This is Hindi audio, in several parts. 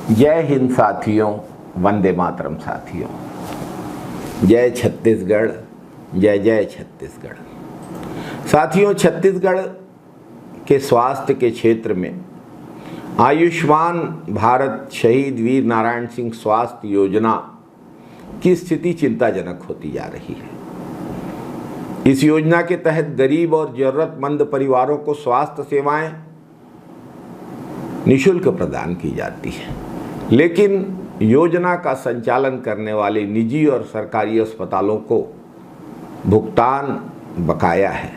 जय हिंद साथियों, वंदे मातरम साथियों। जय छत्तीसगढ़, जय जय छत्तीसगढ़। साथियों, छत्तीसगढ़ के स्वास्थ्य के क्षेत्र में आयुष्मान भारत शहीद वीर नारायण सिंह स्वास्थ्य योजना की स्थिति चिंताजनक होती जा रही है। इस योजना के तहत गरीब और जरूरतमंद परिवारों को स्वास्थ्य सेवाएं निःशुल्क प्रदान की जाती है, लेकिन योजना का संचालन करने वाले निजी और सरकारी अस्पतालों को भुगतान बकाया है।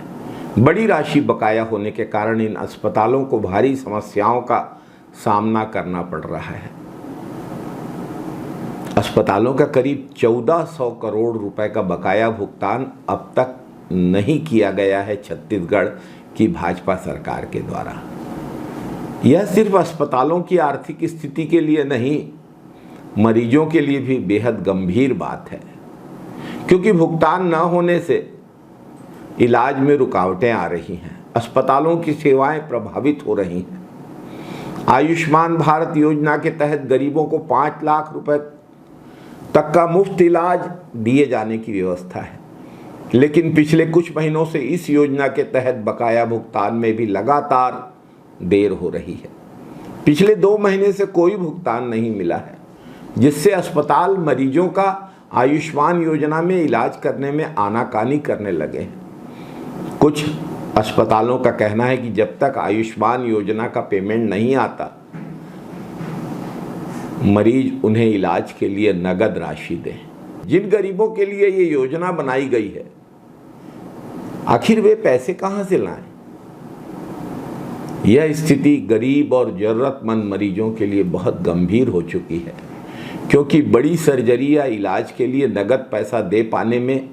बड़ी राशि बकाया होने के कारण इन अस्पतालों को भारी समस्याओं का सामना करना पड़ रहा है। अस्पतालों का करीब 1400 करोड़ रुपए का बकाया भुगतान अब तक नहीं किया गया है छत्तीसगढ़ की भाजपा सरकार के द्वारा। यह सिर्फ अस्पतालों की आर्थिक स्थिति के लिए नहीं, मरीजों के लिए भी बेहद गंभीर बात है, क्योंकि भुगतान न होने से इलाज में रुकावटें आ रही हैं, अस्पतालों की सेवाएं प्रभावित हो रही हैं। आयुष्मान भारत योजना के तहत गरीबों को 5 लाख रुपए तक का मुफ्त इलाज दिए जाने की व्यवस्था है, लेकिन पिछले कुछ महीनों से इस योजना के तहत बकाया भुगतान में भी लगातार देर हो रही है। पिछले 2 महीने से कोई भुगतान नहीं मिला है, जिससे अस्पताल मरीजों का आयुष्मान योजना में इलाज करने में आनाकानी करने लगे हैं। कुछ अस्पतालों का कहना है कि जब तक आयुष्मान योजना का पेमेंट नहीं आता, मरीज उन्हें इलाज के लिए नगद राशि दें। जिन गरीबों के लिए ये योजना बनाई गई है, आखिर वे पैसे कहां से लाएं? यह स्थिति गरीब और जरूरतमंद मरीजों के लिए बहुत गंभीर हो चुकी है, क्योंकि बड़ी सर्जरी या इलाज के लिए नगद पैसा दे पाने में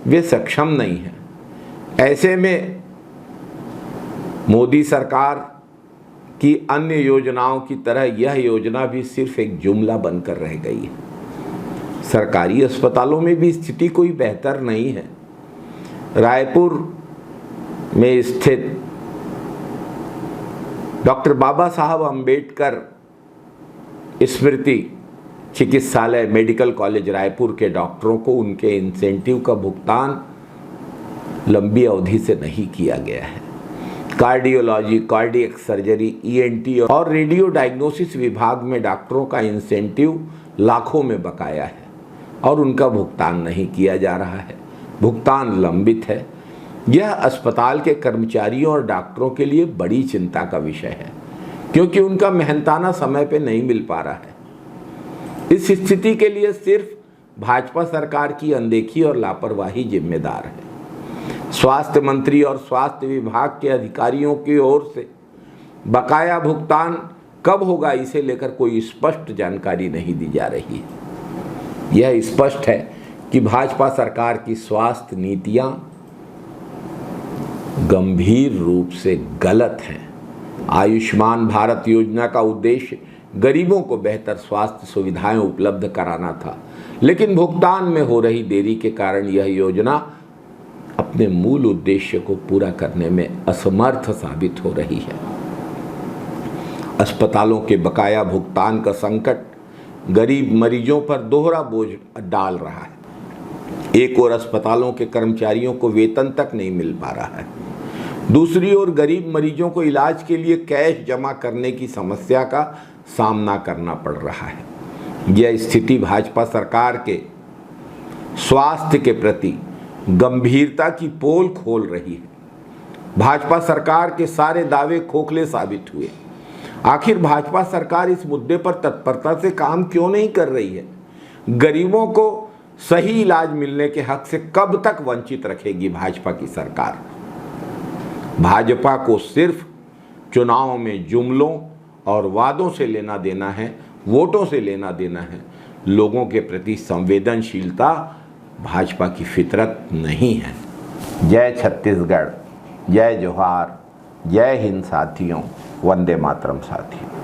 वे सक्षम नहीं हैं। ऐसे में मोदी सरकार की अन्य योजनाओं की तरह यह योजना भी सिर्फ एक जुमला बनकर रह गई है। सरकारी अस्पतालों में भी स्थिति कोई बेहतर नहीं है। रायपुर में स्थित डॉक्टर बाबा साहब अंबेडकर स्मृति चिकित्सालय मेडिकल कॉलेज रायपुर के डॉक्टरों को उनके इंसेंटिव का भुगतान लंबी अवधि से नहीं किया गया है। कार्डियोलॉजी, कार्डियक सर्जरी, ईएनटी और रेडियो डायग्नोसिस विभाग में डॉक्टरों का इंसेंटिव लाखों में बकाया है और उनका भुगतान नहीं किया जा रहा है। भुगतान लंबित है। यह अस्पताल के कर्मचारियों और डॉक्टरों के लिए बड़ी चिंता का विषय है, क्योंकि उनका मेहनताना समय पे नहीं मिल पा रहा है। इस स्थिति के लिए सिर्फ भाजपा सरकार की अनदेखी और लापरवाही जिम्मेदार है। स्वास्थ्य मंत्री और स्वास्थ्य विभाग के अधिकारियों की ओर से बकाया भुगतान कब होगा, इसे लेकर कोई स्पष्ट जानकारी नहीं दी जा रही है। यह स्पष्ट है कि भाजपा सरकार की स्वास्थ्य नीतियां गंभीर रूप से गलत हैं। आयुष्मान भारत योजना का उद्देश्य गरीबों को बेहतर स्वास्थ्य सुविधाएं उपलब्ध कराना था, लेकिन भुगतान में हो रही देरी के कारण यह योजना अपने मूल उद्देश्य को पूरा करने में असमर्थ साबित हो रही है। अस्पतालों के बकाया भुगतान का संकट गरीब मरीजों पर दोहरा बोझ डाल रहा है। एक ओर अस्पतालों के कर्मचारियों को वेतन तक नहीं मिल पा रहा है, दूसरी ओर गरीब मरीजों को इलाज के लिए कैश जमा करने की समस्या का सामना करना पड़ रहा है। यह स्थिति भाजपा सरकार के स्वास्थ्य के प्रति गंभीरता की पोल खोल रही है। भाजपा सरकार के सारे दावे खोखले साबित हुए। आखिर भाजपा सरकार इस मुद्दे पर तत्परता से काम क्यों नहीं कर रही है? गरीबों को सही इलाज मिलने के हक से कब तक वंचित रखेगी भाजपा की सरकार? भाजपा को सिर्फ चुनाव में जुमलों और वादों से लेना देना है, वोटों से लेना देना है। लोगों के प्रति संवेदनशीलता भाजपा की फितरत नहीं है। जय छत्तीसगढ़, जय जोहार, जय हिंद साथियों, वंदे मातरम साथियों।